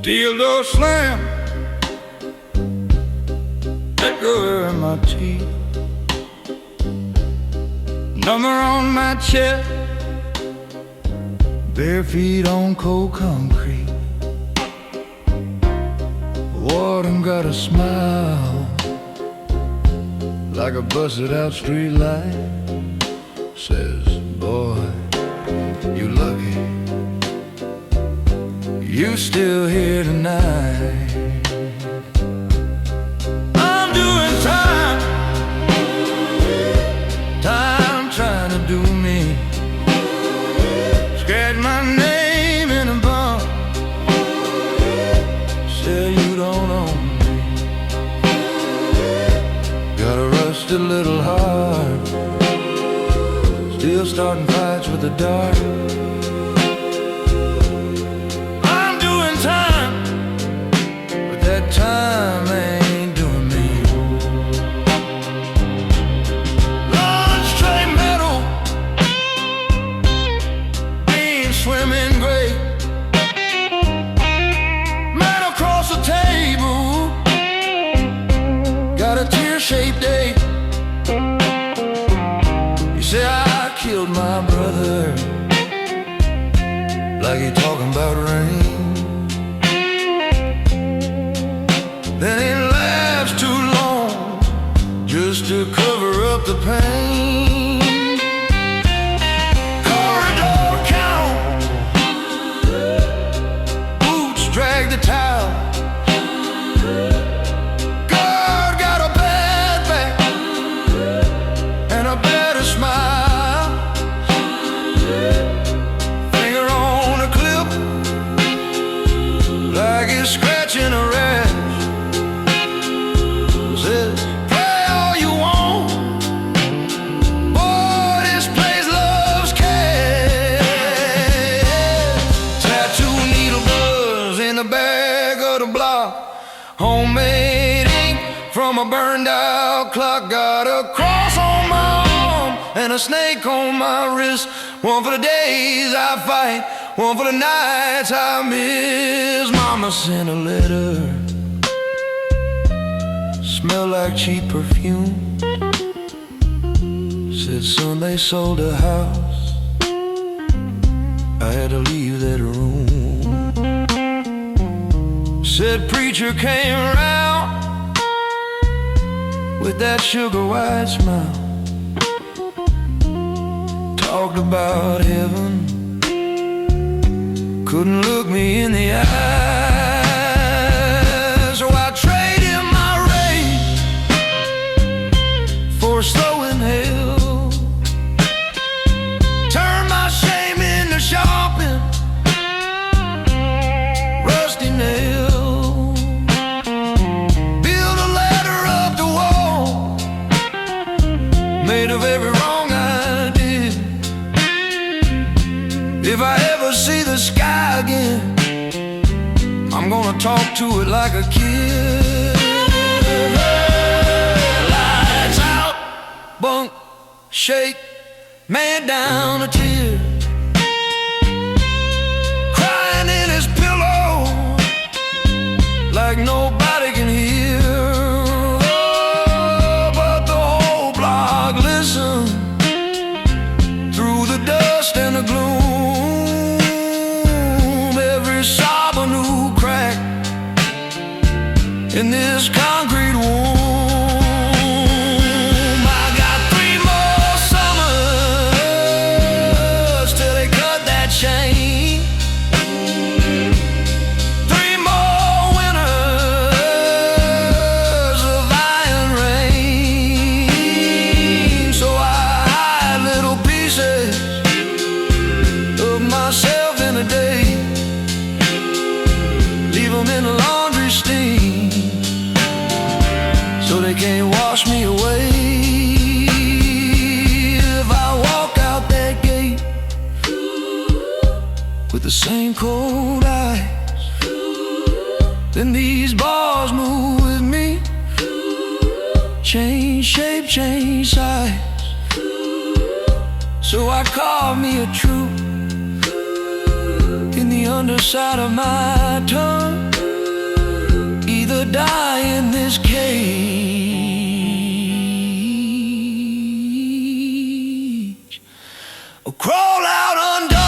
Steel door slam, echo in my teeth, number on my chest, bare feet on cold concrete. Warden got a smile like a busted out street light. Says, boy, you lucky you still here tonight. I'm doing time, time trying to do me. Scratch my name in a bump, say you don't own me. Got a rusted little heart, still starting fights with the dark. Time ain't doing me. Lunch tray metal, ain't swimming great. Man across the table, got a tear-shaped date. You say I killed my brother, like he talking about rain. Then it lasts too long just to cover up the pain. Corridor count, boots drag the towel. God got a bad back and a better smile. Finger on a clip like it's scratching a rat. Pray all you want, boy, this place loves cash. Tattoo needle buzz in the back of the block. Homemade ink from a burned out clock. Got a cross on my arm and a snake on my wrist. One for the days I fight, one for the nights I miss. Mama sent a letter, smell like cheap perfume. Said son, they sold a house, I had to leave that room. Said preacher came around with that sugar white smile. Talked about heaven, couldn't look me in the eye. So I traded for a slow inhale, turn my shame into sharpened rusty nail. Build a ladder up the wall, made of every wrong I did. If I ever see the sky again, I'm gonna talk to it like a kid. Bunk, shake, man down a tear, crying in his pillow like nobody can hear. Oh, but the whole block listened through the dust and the gloom. Every sob a new crack in this concrete wall. In a laundry steam, so they can't wash me away. If I walk out that gate with the same cold eyes, then these bars move with me. Change shape, change size. So I carved me a truth in the underside of my tongue. die in this cage, or crawl out undone.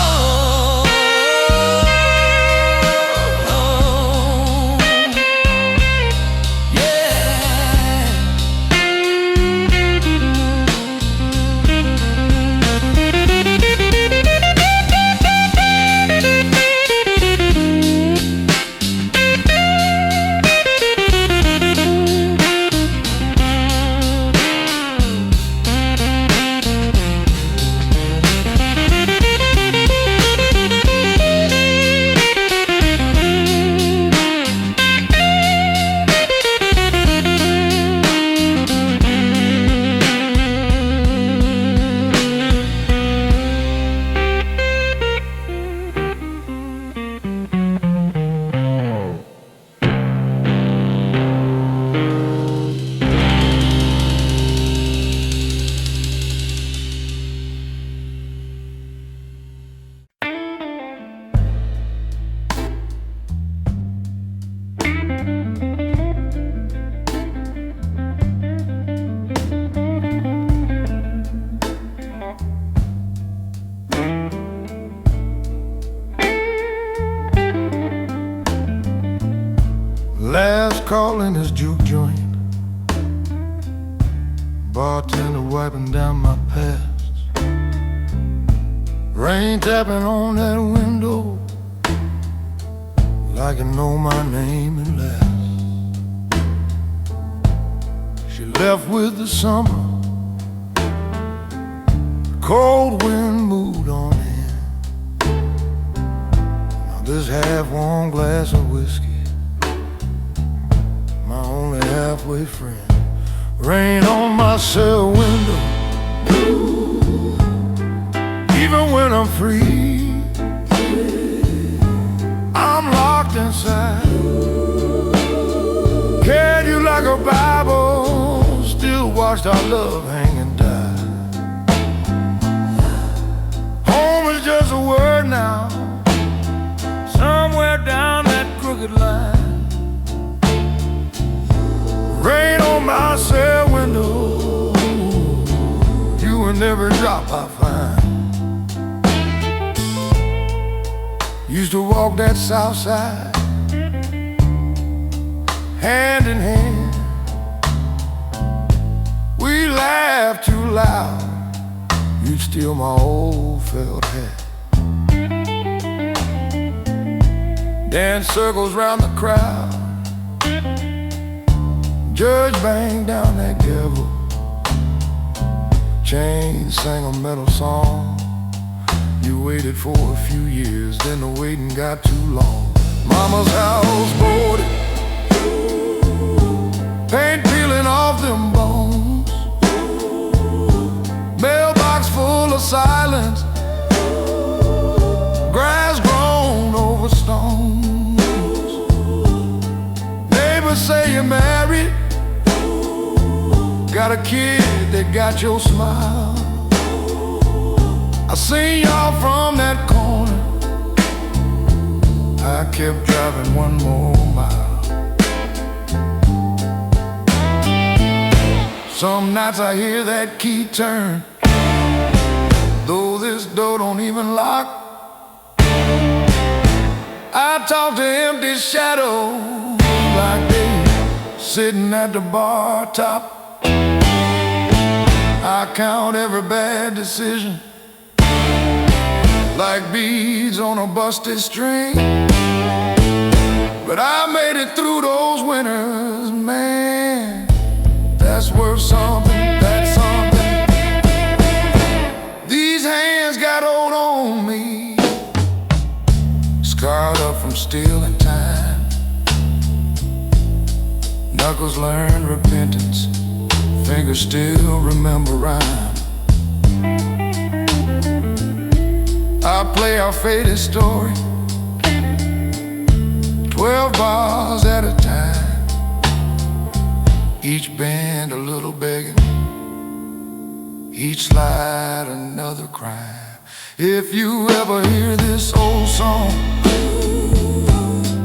Last call in this juke joint, bartender wiping down my past, rain tapping on that window like you know my name and last. She left with the summer, cold wind moved on in. Now this half-warm glass of whiskey, my only halfway friend. Rain on my cell window, even when I'm free, I'm locked inside. Carried you like a Bible, still watched our love hang and die. Home is just a word now, somewhere down that crooked line. Rain on my cell window, you in every drop I find. Used to walk that south side, hand in hand. We laughed too loud, you'd steal my old felt hat. Dance circles round the crowd, judge banged down that gavel, chain sang a metal song. You waited for a few years, then the waiting got too long. Mama's house boarded, paint peeling off them bones, mailbox full of silence, grass grown over stones. Neighbors say you're married, got a kid that got your smile. I seen y'all from that corner, I kept driving one more mile. Some nights I hear that key turn, though this door don't even lock. I talk to empty shadows like they sitting at the bar top. I count every bad decision like beads on a busted string. But I made it through those winters, man, that's worth something, that's something. These hands got old on me, scarred up from stealing time. Knuckles learn repentance, fingers still remember rhyme. I play our faded story, 12 bars at a time, each bend a little begging, each slide another crime. If you ever hear this old song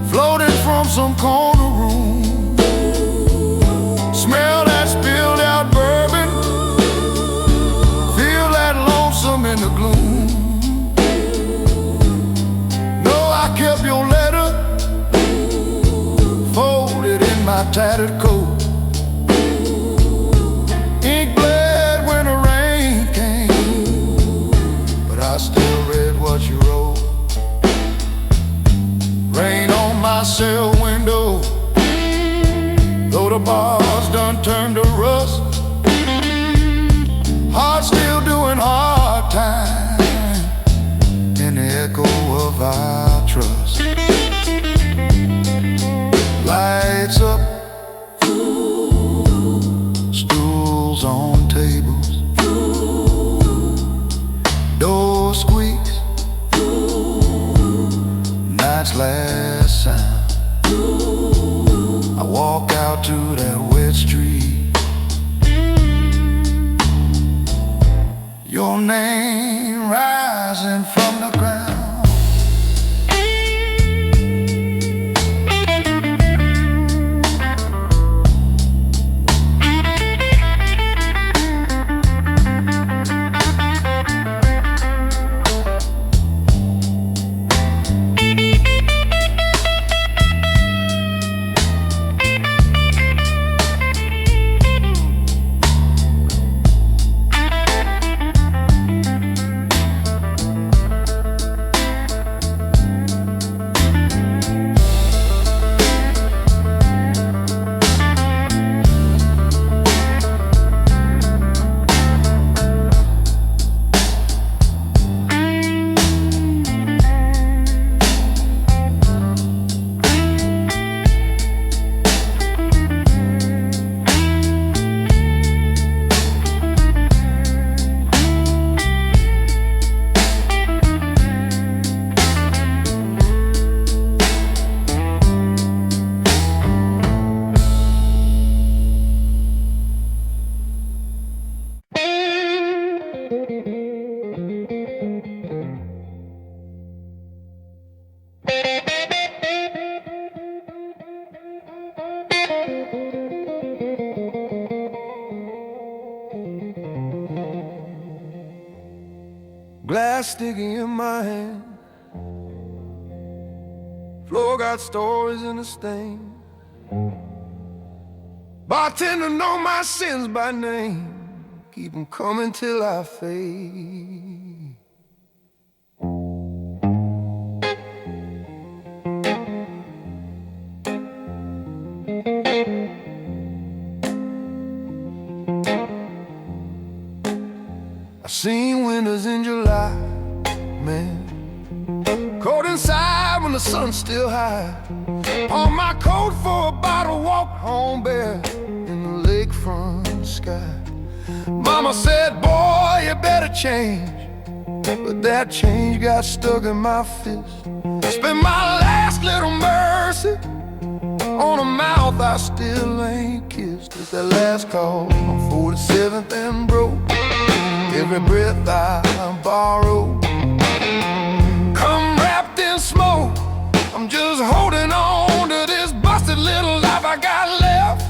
floating from some corner room, tattered coat. Ink bled when the rain came, but I still read what you wrote. Rain on my cell window, though the bars done turned to rust. Heart still doing hard time in the echo of our trust. Lights up, stools on tables, door squeaks, night's last sound. I walk out to that wet street. Your name rising from the ground. Glass sticky in my hand, floor got stories in the stain. Bartender know my sins by name, keep 'em coming till I fade. I seen winters in July, man, cold inside when the sun's still high. On my coat for a bottle, walk home bare in the lakefront sky. Mama said, boy, you better change, but that change got stuck in my fist. Spent my last little mercy on a mouth I still ain't kissed. It's that last call on 47th and broke. Every breath I borrow, come wrapped in smoke. I'm just holding on to this busted little life I got left.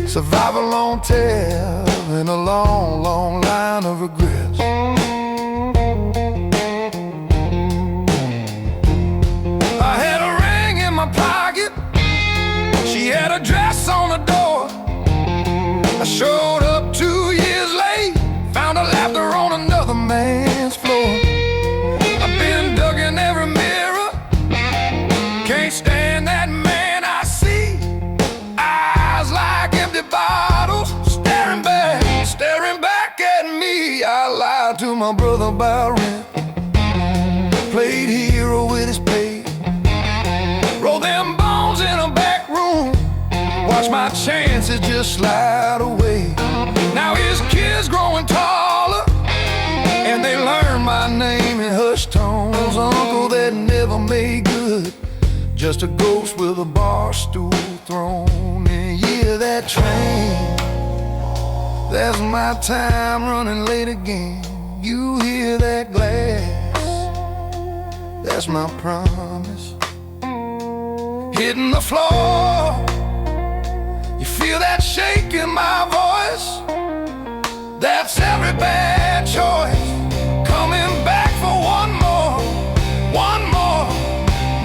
Survival on tell in a long, long line of regrets. I had a ring in my pocket, she had a dress on the door. I showed up 2 years late, found her laughter on another man's floor. I've been dug in every mirror, can't stand that man I see. Eyes like empty bottles, staring back at me. I lied to my brother about rent, played hero with his pay, rolled them bones in a back room, watched my chances just slide away. Now his kids growing taller, and they learn my name in hushed tones. Uncle that never made good, just a ghost with a bar stool thrown. And yeah, that train, that's my time running late again. You hear that glass, that's my promise, hitting the floor. You feel that shake in my voice, that's every bad choice. Coming back for one more, one more,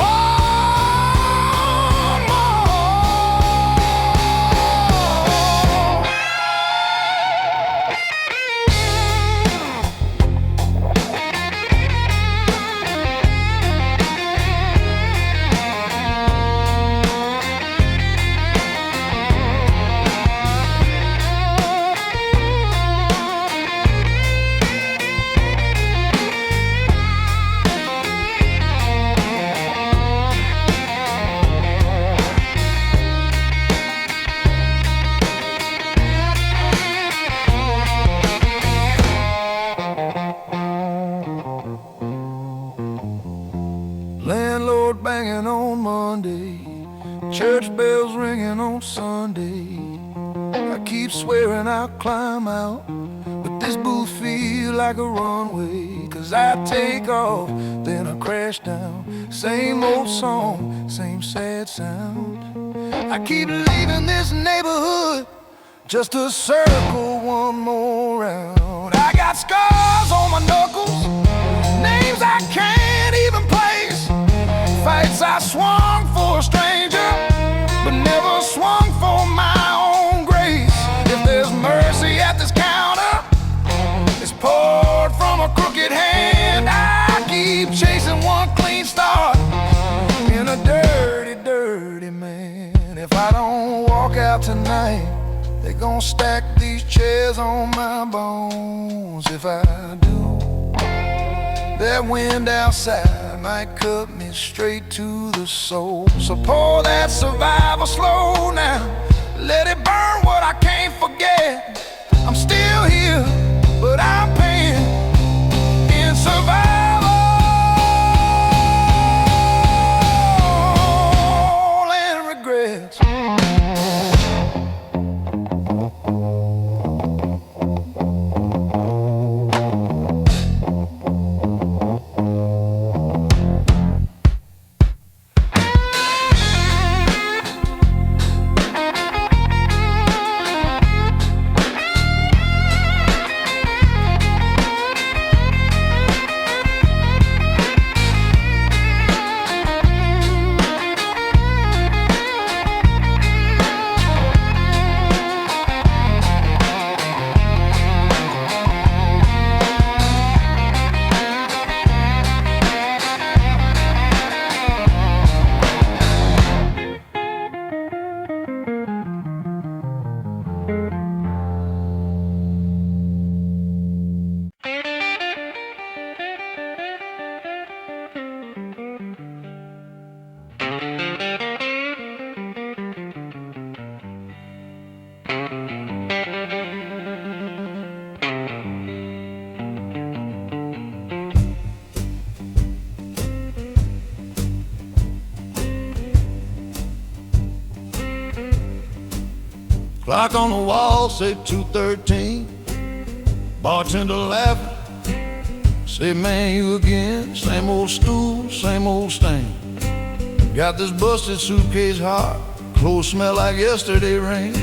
one more. keyboard banging on Monday, church bells ringing on Sunday. I keep swearing I'll climb out, but this booth feel like a runway. 'Cause I take off, then I crash down. Same old song, same sad sound. I keep leaving this neighborhood just to circle one more round. I got scars on my knuckles, names I can't even place. Fights I swung for a stranger, but never swung for my own grace. If there's mercy at this counter, it's poured from a crooked hand. I keep chasing one clean start in a dirty, dirty man. If I don't walk out tonight, they gon' stack these chairs on my bones. If I do, that wind outside might cut me straight to the soul. So pour that survival slow now, let it burn what I can't forget. I'm still here, but I'm paying in survival and regrets. Clock on the wall say 2:13. Bartender laughing, say man you again. Same old stool, same old stain. Got this busted suitcase hot, clothes smell like yesterday rain.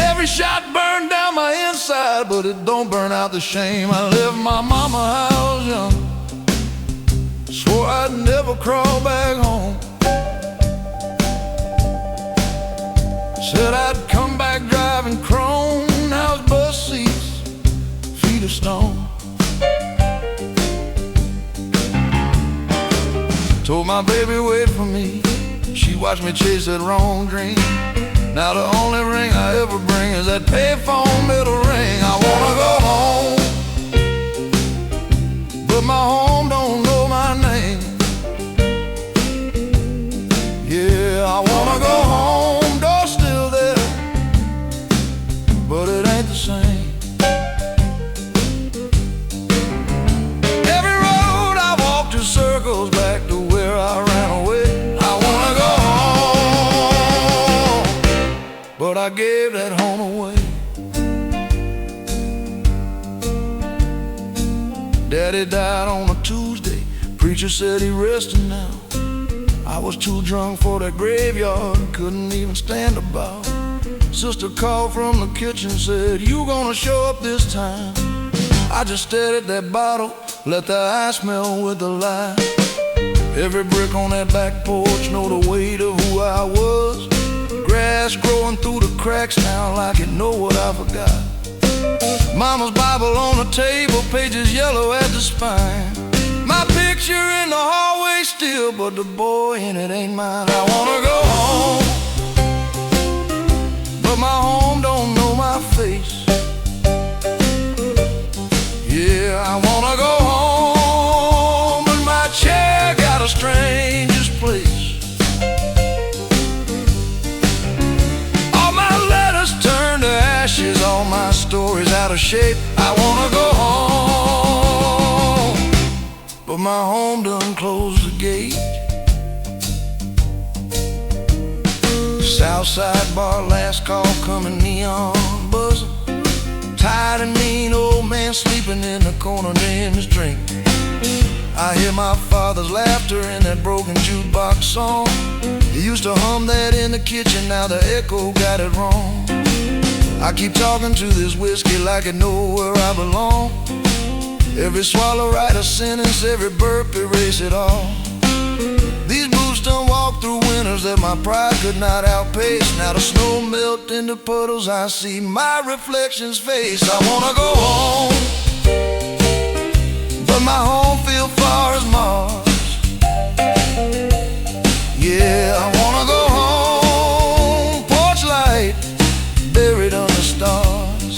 Every shot burned down my inside, but it don't burn out the shame. I left my mama house young, swore I'd never crawl back home. Said I'd come back driving chrome, house bus seats, feet of stone. Told my baby wait for me, she watched me chase that wrong dream. Now the only ring I ever bring is that payphone middle ring. I wanna go home, but my home don't know my name. Yeah, I wanna go home, door's still there, but it ain't the same. Every road I walk to circles back to where I ran away. I wanna go home, but I gave that home away. Daddy died on a Tuesday, preacher said he rested now. I was too drunk for that graveyard, couldn't even stand about. Sister called from the kitchen, said, you gonna show up this time? I just stared at that bottle, let the ice melt with the light. Every brick on that back porch know the weight of who I was. Grass growing through the cracks now like it know what I forgot. Mama's Bible on the table, pages yellow at the spine. My picture in the hallway still, but the boy in it ain't mine. I wanna go home, but my home don't know my face. Yeah, I wanna go home, but my chair got a stranger's place. All my letters turned to ashes, all my stories out of shape. I wanna go home, but my home done closed the gate. Southside bar, last call coming, neon buzzing. Tired and mean old man sleeping in the corner near his drink. I hear my father's laughter in that broken jukebox song. He used to hum that in the kitchen, now the echo got it wrong. I keep talking to this whiskey like it know where I belong. Every swallow write a sentence, every burp erase it all. These boots done walk through winters that my pride could not outpace. Now the snow melt into puddles, I see my reflection's face. I wanna go home, but my home feel far as Mars. Yeah, I wanna go home, porch light buried under stars.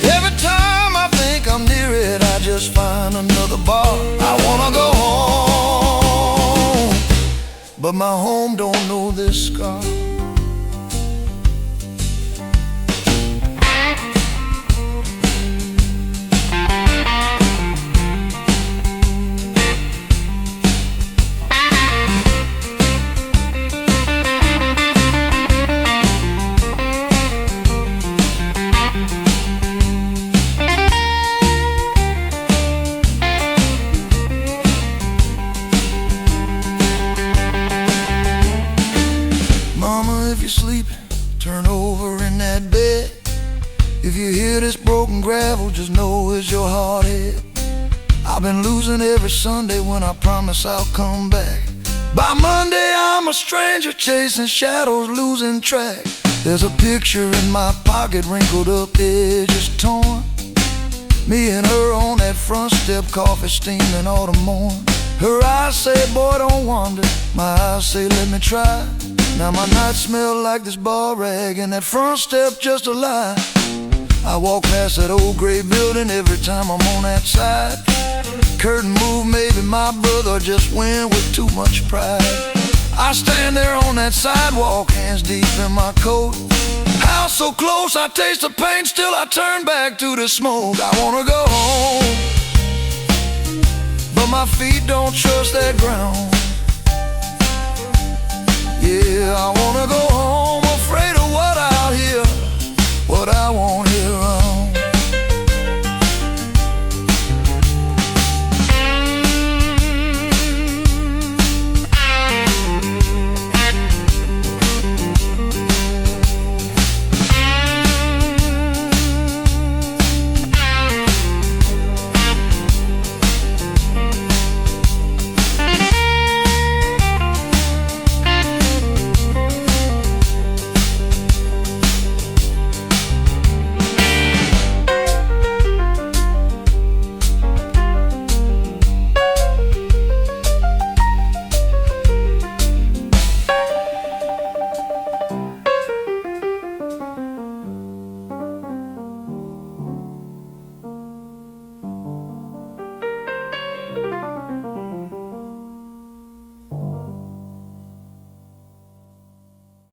Every time I think I'm near it, I just find another bar. I wanna go home, but my home don't know this scar. If you're sleeping, turn over in that bed. If you hear this broken gravel, just know it's your hard head. I've been losing every Sunday when I promise I'll come back. By Monday I'm a stranger chasing shadows, losing track. There's a picture in my pocket, wrinkled up, edges torn. Me and her on that front step, coffee steaming autumn morn. Her eyes say, boy, don't wander. My eyes say, let me try. Now my nights smell like this bar rag, and that front step just a lie. I walk past that old gray building every time I'm on that side. Curtain move, maybe my brother, or just win with too much pride. I stand there on that sidewalk, hands deep in my coat. House so close, I taste the pain, still I turn back to the smoke. I wanna go home, but my feet don't trust that ground. Yeah, I wanna go